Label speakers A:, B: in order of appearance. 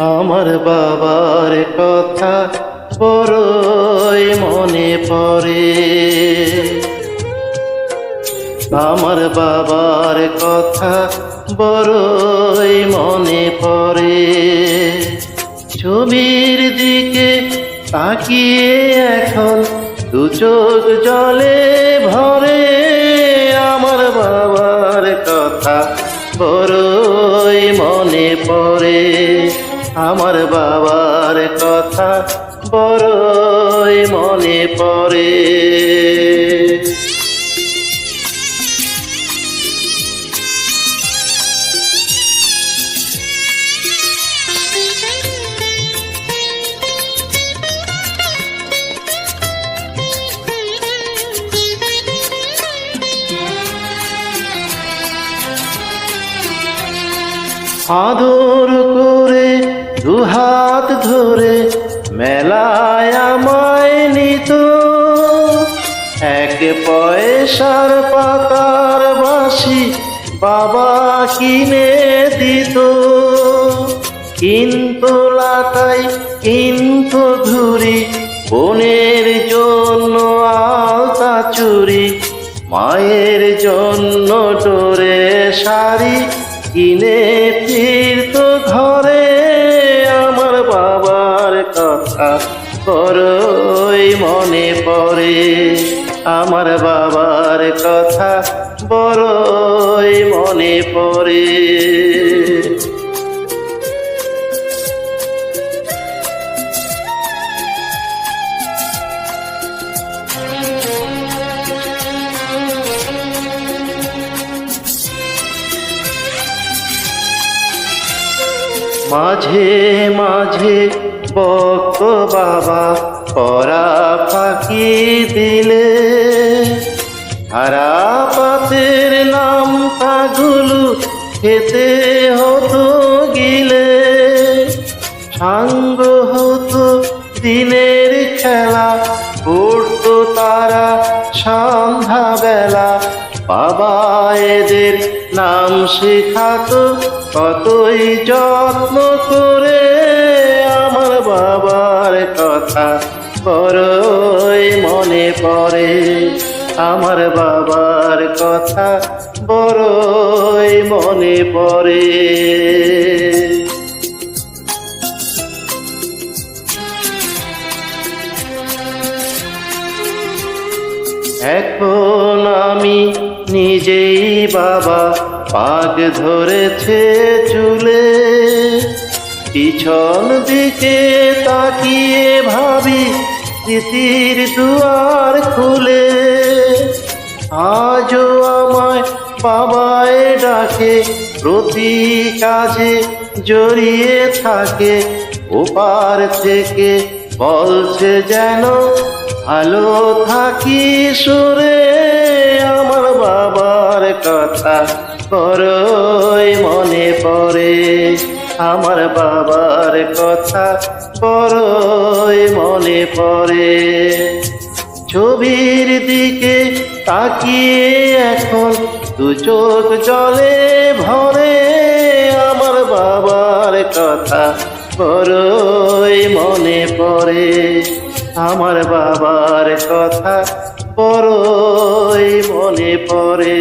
A: আমার বাবার কথা বড়ই মনে পড়ে। আমার বাবার কথা বড়ই মনে পড়ে। ছবির দিকে তাকিয়ে এখন দু চোখ জলে ভরে। আমার বাবার কথা বড়ই মনে পড়ে। আমার বাবার কথা বড়ই মনে পড়ে। আদর করে দুহাত ধরে মেলায় আমায় নিত। এক পয়সার পাতার বাঁশি বাবা কিনে দিত। কিন্তু লাটাই কিন্তু ধুরি, বোনের জন্য আলতা চুরি, মায়ের জন্য ডোরে শাড়ি কিনে ফিরত ঘরে। আমার বাবার কথা বড়ই মনে পড়ে। আমার বাবার কথা বড়ই মনে পড়ে। মাঝে মাঝে বকত বাবা পরা ফাঁকি দিলে। হারা পাতের নামটাগুলো খেতে হতো গিলে। সাঙ্গ হতো দিনের খেলা, পড়তো তারা সন্ধ্যাবেলা। বাবা এদের নাম শেখাতো কতই যত্ন করে। আমার বাবার কথা বড়ই মনে পড়ে। আমার বাবার কথা বড়ই মনে পড়ে। এখন আমি নিজেই বাবা, পাগ ধরেছে চুলে। পিছন দিকে তাকিয়ে ভাবি স্মৃতির দুয়ার খুলে। আজও আমায় বাবায় ডাকে, প্রতি কাজে জড়িয়ে থাকে। ওপার থেকে বলছে যেন ভালো থাকি সুরে। আমার বাবার কথা বড়ই মনে পড়ে। আমার বাবার কথা বড়ই মনে পড়ে। ছবির দিকে তাকিয়ে এখন দু চোখ জলে ভরে। আমার বাবার কথা বড়ই মনে পড়ে। আমার বাবার কথা বড়ই মনে পড়ে।